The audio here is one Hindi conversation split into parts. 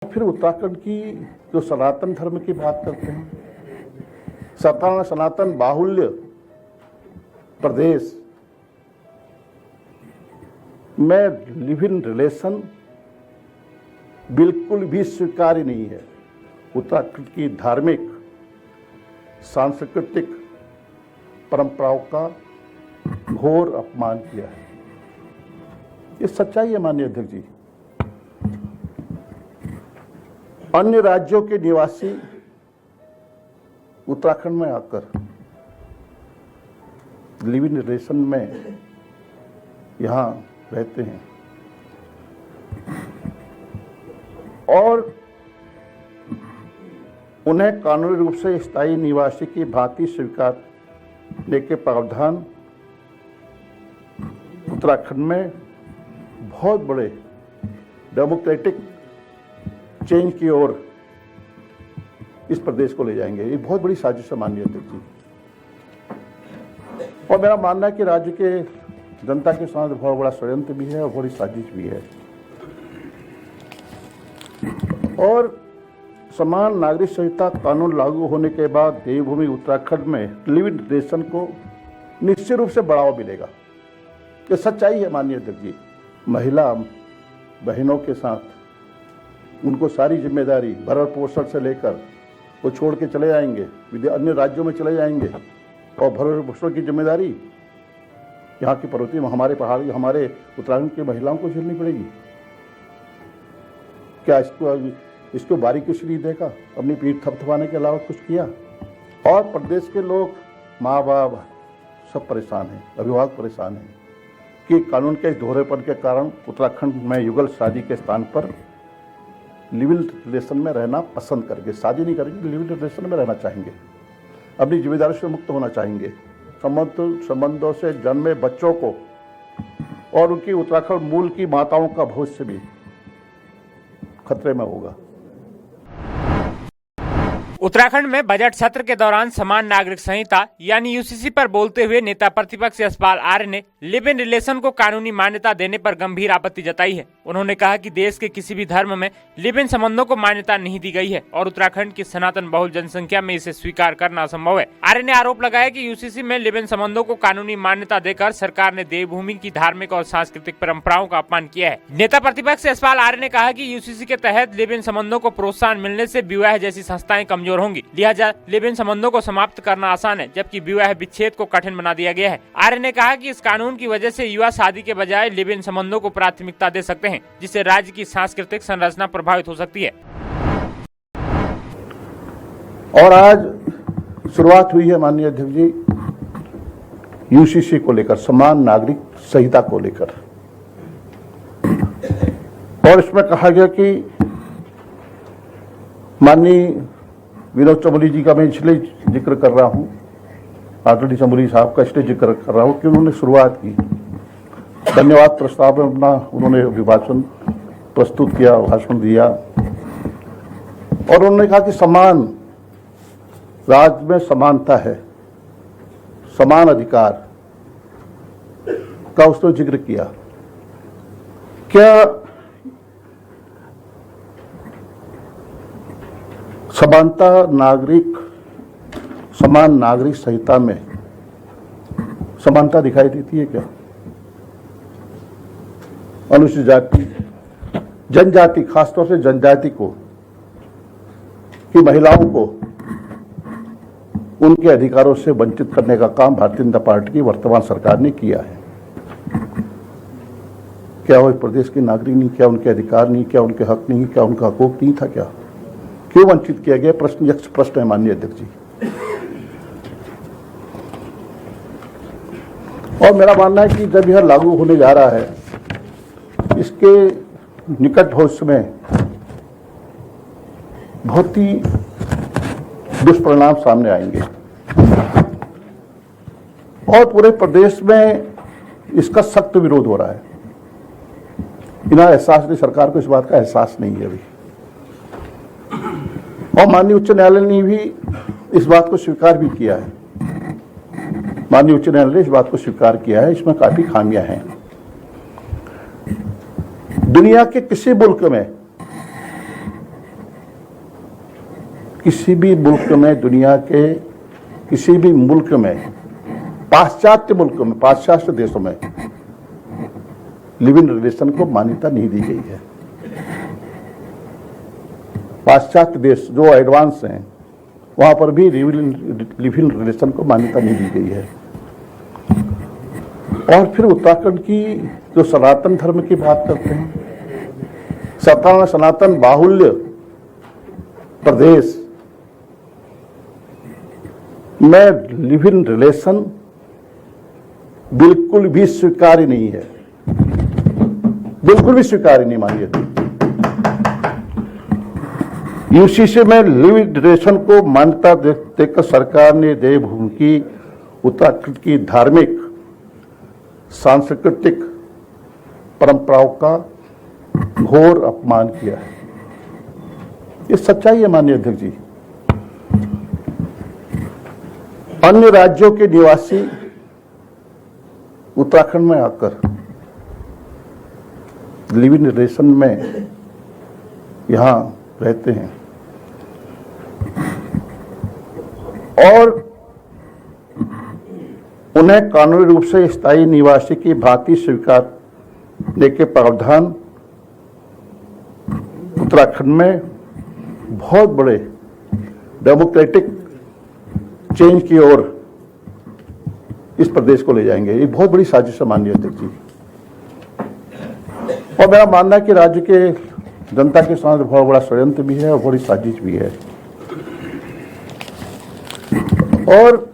फिर उत्तराखंड की जो सनातन धर्म की बात करते हैं, सनातन बाहुल्य प्रदेश में लिव इन रिलेशन बिल्कुल भी स्वीकार्य नहीं है। उत्तराखंड की धार्मिक सांस्कृतिक परंपराओं का घोर अपमान किया है। ये सच्चाई है माननीय अध्यक्ष जी। अन्य राज्यों के निवासी उत्तराखंड में आकर लिव इन रिलेशन में यहां रहते हैं और उन्हें कानूनी रूप से स्थायी निवासी की भांति स्वीकारने के प्रावधान उत्तराखंड में बहुत बड़े डेमोक्रेटिक चेंज की ओर इस प्रदेश को ले जाएंगे। ये बहुत बड़ी साजिश है माननीय अध्यक्ष जी। और मेरा मानना है कि राज्य के जनता के साथ बहुत बड़ा षड्यंत्र भी है और बड़ी साजिश भी है। और समान नागरिक संहिता कानून लागू होने के बाद देवभूमि उत्तराखंड में लिव इन रिलेशन को निश्चित रूप से बढ़ावा मिलेगा। ये सच्चाई है माननीय अध्यक्ष जी। महिला बहनों के साथ उनको सारी जिम्मेदारी भरण पोषण से लेकर वो छोड़ के चले जाएंगे, अन्य राज्यों में चले जाएंगे और भरण पोषण की जिम्मेदारी यहाँ की पर्वतीय हमारे पहाड़ी हमारे उत्तराखंड की महिलाओं को झेलनी पड़ेगी। क्या इसको बारीकी से नहीं देखा? अपनी पीठ थपथपाने के अलावा कुछ किया? और प्रदेश के लोग, माँ बाप सब परेशान हैं, अभिभावक परेशान हैं कि कानून के दोहरेपन के कारण उत्तराखंड में युगल शादी के स्थान पर लिव इन रिलेशन में रहना पसंद करेंगे। शादी नहीं करेंगे, लिव इन रिलेशन में रहना चाहेंगे, अपनी जिम्मेदारी से मुक्त होना चाहेंगे। संबंधों से जन्मे बच्चों को और उनकी उत्तराखंड मूल की माताओं का भविष्य भी खतरे में होगा। उत्तराखंड में बजट सत्र के दौरान समान नागरिक संहिता यानी यूसीसी पर बोलते हुए नेता प्रतिपक्ष यशपाल आर्य ने लिव इन रिलेशन को कानूनी मान्यता देने पर गंभीर आपत्ति जताई है। उन्होंने कहा कि देश के किसी भी धर्म में लिव इन संबंधों को मान्यता नहीं दी गई है और उत्तराखंड की सनातन बहुल जनसंख्या में इसे स्वीकार करना असंभव है। आर्य ने आरोप लगाया कि यूसीसी में लिव इन संबंधों को कानूनी मान्यता देकर सरकार ने देवभूमि की धार्मिक और सांस्कृतिक परंपराओं का अपमान किया है। नेता प्रतिपक्ष यशपाल आर्य ने कहा कि यूसीसी के तहत लिव इन संबंधों को प्रोत्साहन मिलने से विवाह जैसी संस्थाएं कमजोर होंगी, लिहाजा लिव इन संबंधों को समाप्त करना आसान है, जबकि विवाह विच्छेद को कठिन बना दिया गया है। आर्य ने कहा कि इस कानून की वजह से युवा शादी के बजाय लिव इन संबंधों को प्राथमिकता दे सकते हैं, जिससे राज्य की सांस्कृतिक संरचना प्रभावित हो सकती है। और आज शुरुआत हुई है माननीय अध्यक्ष जी यूसीसी को लेकर, समान नागरिक संहिता को लेकर, और इसमें कहा गया कि माननीय विनोद चमोली जी का मैं इसलिए जिक्र कर रहा हूं, आदरणीय चमोली साहब का इसलिए जिक्र कर रहा हूं कि उन्होंने शुरुआत की, धन्यवाद प्रस्ताव में अपना उन्होंने अभिभाषण प्रस्तुत किया, भाषण दिया और उन्होंने कहा कि समान राज्य में समानता है, समान अधिकार का उसने जिक्र किया। क्या समान नागरिक संहिता में समानता दिखाई देती है क्या? अनुसूचित जाति, जनजाति, खासतौर से जनजाति को की महिलाओं को उनके अधिकारों से वंचित करने का काम भारतीय जनता पार्टी की वर्तमान सरकार ने किया है। क्या वो प्रदेश के नागरिक नहीं? क्या उनके अधिकार नहीं? क्या उनके हक नहीं? क्या उनका हकूक नहीं था? क्या क्यों वंचित किया गया? प्रश्न है माननीय अध्यक्ष जी। और मेरा मानना है कि जब यह लागू होने जा रहा है, इसके निकट भविष्य में बहुत ही दुष्परिणाम सामने आएंगे और पूरे प्रदेश में इसका सख्त विरोध हो रहा है। बिना एहसास नहीं, सरकार को इस बात का एहसास नहीं है अभी, और माननीय उच्च न्यायालय ने भी इस बात को स्वीकार भी किया है। माननीय उच्च न्यायालय ने इस बात को स्वीकार किया है, इसमें काफी खामियां हैं। दुनिया के किसी मुल्क में किसी भी मुल्क में, दुनिया के किसी भी मुल्क में, पाश्चात्य मुल्क में, पाश्चात्य देशों में लिव इन रिलेशन को मान्यता नहीं दी गई है। पाश्चात्य देश जो एडवांस हैं वहां पर भी लिव इन रिलेशन को मान्यता नहीं दी गई है। और फिर उत्तराखंड की जो सनातन धर्म की बात करते हैं, सनातन बाहुल्य प्रदेश में लिव इन रिलेशन बिल्कुल भी स्वीकार्य नहीं है, बिल्कुल भी स्वीकार्य नहीं मानिए। यूसीसी में लिव इन रिलेशन को मान्यता देकर सरकार ने देवभूमि की उत्तराखंड की धार्मिक सांस्कृतिक परंपराओं का घोर अपमान किया है। ये सच्चाई है माननीय अध्यक्ष जी। अन्य राज्यों के निवासी उत्तराखंड में आकर लिव इन रिलेशन में यहां रहते हैं और उन्हें कानूनी रूप से स्थायी निवासी की भांति स्वीकारने के प्रावधान उत्तराखंड में बहुत बड़े डेमोक्रेटिक चेंज की ओर इस प्रदेश को ले जाएंगे। ये बहुत बड़ी साजिश है माननीय अध्यक्ष जी। और मेरा मानना है कि राज्य के जनता के साथ बहुत बड़ा षड्यंत्र भी है और बड़ी साजिश भी है। और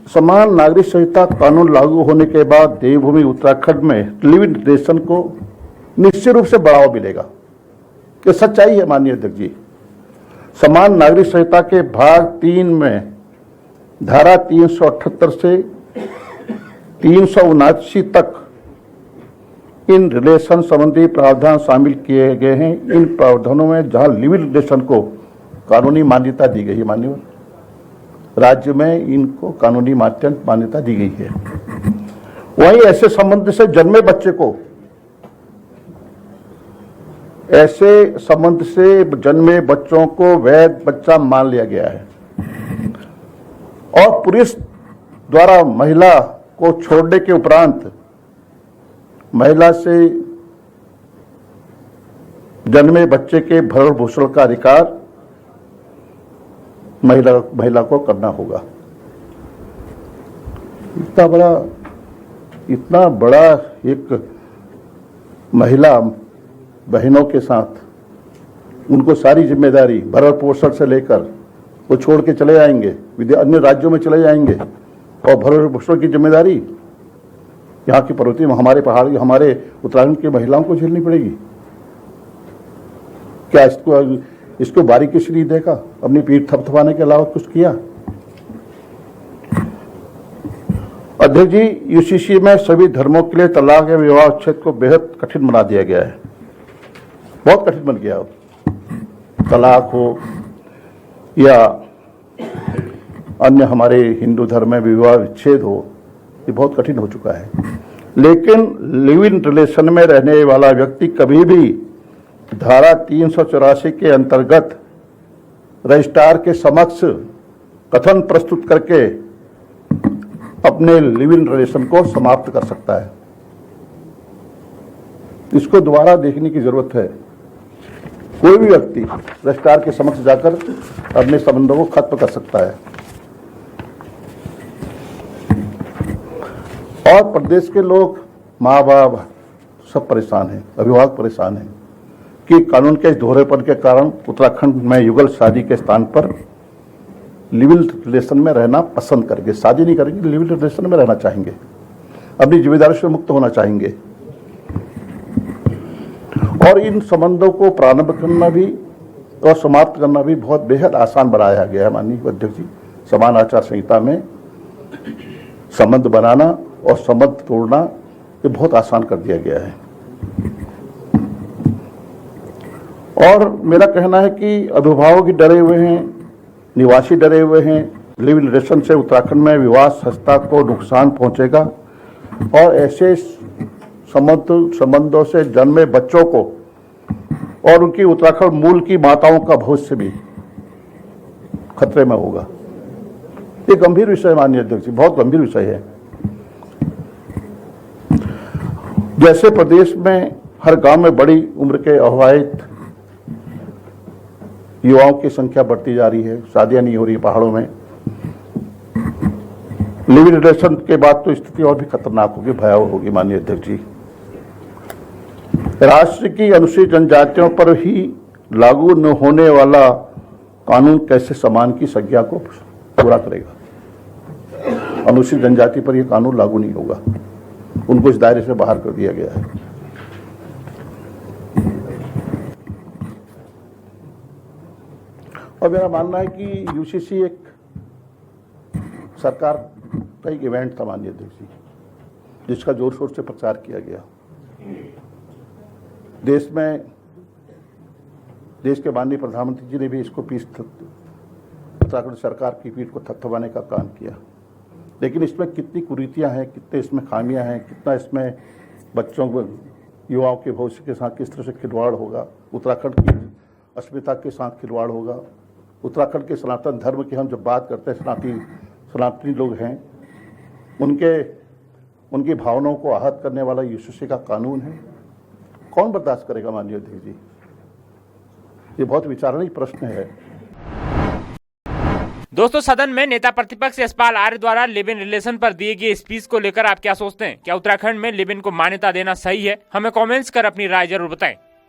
समान नागरिक संहिता कानून लागू होने के बाद देवभूमि उत्तराखंड में लिव इन रिलेशन को निश्चित रूप से बढ़ावा मिलेगा। ये सच्चाई है माननीय अध्यक्ष जी। समान नागरिक संहिता के भाग 3 में धारा 378 से 379 तक इन रिलेशन संबंधी प्रावधान शामिल किए गए हैं। इन प्रावधानों में जहां लिव इन रिलेशन को कानूनी मान्यता दी गई है, माननीय राज्य में इनको कानूनी मान्यता दी गई है, वहीं ऐसे संबंध से जन्मे बच्चे को, ऐसे संबंध से जन्मे बच्चों को वैध बच्चा मान लिया गया है। और पुरुष द्वारा महिला को छोड़ने के उपरांत महिला से जन्मे बच्चे के भरण पोषण का अधिकार महिला को करना होगा। इतना बड़ा एक महिला बहनों के साथ उनको सारी जिम्मेदारी भरण पोषण से लेकर वो छोड़ के चले जाएंगे, अन्य राज्यों में चले जाएंगे और भरण पोषण की जिम्मेदारी यहाँ की पर्वतीय, हमारे पहाड़, हमारे उत्तराखंड की महिलाओं को झेलनी पड़ेगी। क्या इसको बारीकी से नहीं देखा? अपनी पीठ थपथपाने के अलावा कुछ किया? अध्यक्ष जी, यूसीसी में सभी धर्मों के लिए तलाक या विवाह उच्छेद को बेहद कठिन बना दिया गया है, बहुत कठिन बन गया। तलाक हो या अन्य हमारे हिंदू धर्म में विवाह विच्छेद हो, ये बहुत कठिन हो चुका है। लेकिन लिव इन रिलेशन में रहने वाला व्यक्ति कभी भी धारा 384 के अंतर्गत रजिस्ट्रार के समक्ष कथन प्रस्तुत करके अपने लिव इन रिलेशन को समाप्त कर सकता है। इसको दोबारा देखने की जरूरत है। कोई भी व्यक्ति रजिस्ट्रार के समक्ष जाकर अपने संबंधों को खत्म कर सकता है। और प्रदेश के लोग, माँ बाप सब परेशान हैं, अभिभावक परेशान हैं कि कानून के दोहरेपन के कारण उत्तराखंड में युगल शादी के स्थान पर लिव इन रिलेशन में रहना पसंद करेंगे। शादी नहीं करेंगे, लिव इन रिलेशन में रहना चाहेंगे, अपनी जिम्मेदारी से मुक्त होना चाहेंगे। और इन संबंधों को प्रारंभ करना भी और समाप्त करना भी बहुत बेहद आसान बनाया गया है माननीय अध्यक्ष जी। समान आचार संहिता में संबंध बनाना और संबंध तोड़ना ये बहुत आसान कर दिया गया है। और मेरा कहना है कि अभिभावक भी डरे हुए हैं, निवासी डरे हुए हैं। लिव इन रिलेशन से उत्तराखंड में विवाह संस्था को नुकसान पहुंचेगा और ऐसे संबंधों से जन्मे बच्चों को और उनकी उत्तराखंड मूल की माताओं का भविष्य भी खतरे में होगा। ये गंभीर विषय है माननीय अध्यक्ष जी, बहुत गंभीर विषय है। जैसे प्रदेश में हर गांव में बड़ी उम्र के अविवाहित युवाओं की संख्या बढ़ती जा रही है, शादियां नहीं हो रही पहाड़ों में, लिव इन रिलेशन के बाद तो स्थिति और भी खतरनाक होगी, भयावह होगी माननीय अध्यक्ष जी। राष्ट्र की अनुसूचित जनजातियों पर ही लागू न होने वाला कानून कैसे समान की संज्ञा को पूरा करेगा? अनुसूचित जनजाति पर यह कानून लागू नहीं होगा, उनको इस दायरे से बाहर कर दिया गया है। और मेरा मानना है कि यूसीसी एक सरकार का एक इवेंट था माननीय अध्यक्ष जी, जिसका जोर शोर से प्रचार किया गया। देश के माननीय प्रधानमंत्री जी ने भी इसको उत्तराखंड सरकार की पीठ को थपथपाने का काम किया। लेकिन इसमें कितनी कुरीतियां हैं, कितने इसमें खामियां हैं, कितना इसमें बच्चों को, युवाओं के भविष्य के साथ किस तरह से खिलवाड़ होगा, उत्तराखंड की अस्मिता के साथ खिलवाड़ होगा। उत्तराखंड के सनातन धर्म की हम जब बात करते हैं, सनातनी लोग हैं, उनकी भावनाओं को आहत करने वाला यूसीसी का कानून है, कौन बर्दाश्त करेगा माननीय अध्यक्ष जी? ये बहुत विचारणीय प्रश्न है। दोस्तों, सदन में नेता प्रतिपक्ष यशपाल आर्य द्वारा लिव इन रिलेशन पर दिए गए स्पीच को लेकर आप क्या सोचते हैं? क्या उत्तराखंड में लिव इन को मान्यता देना सही है? हमें कमेंट्स कर अपनी राय जरूर बताएं।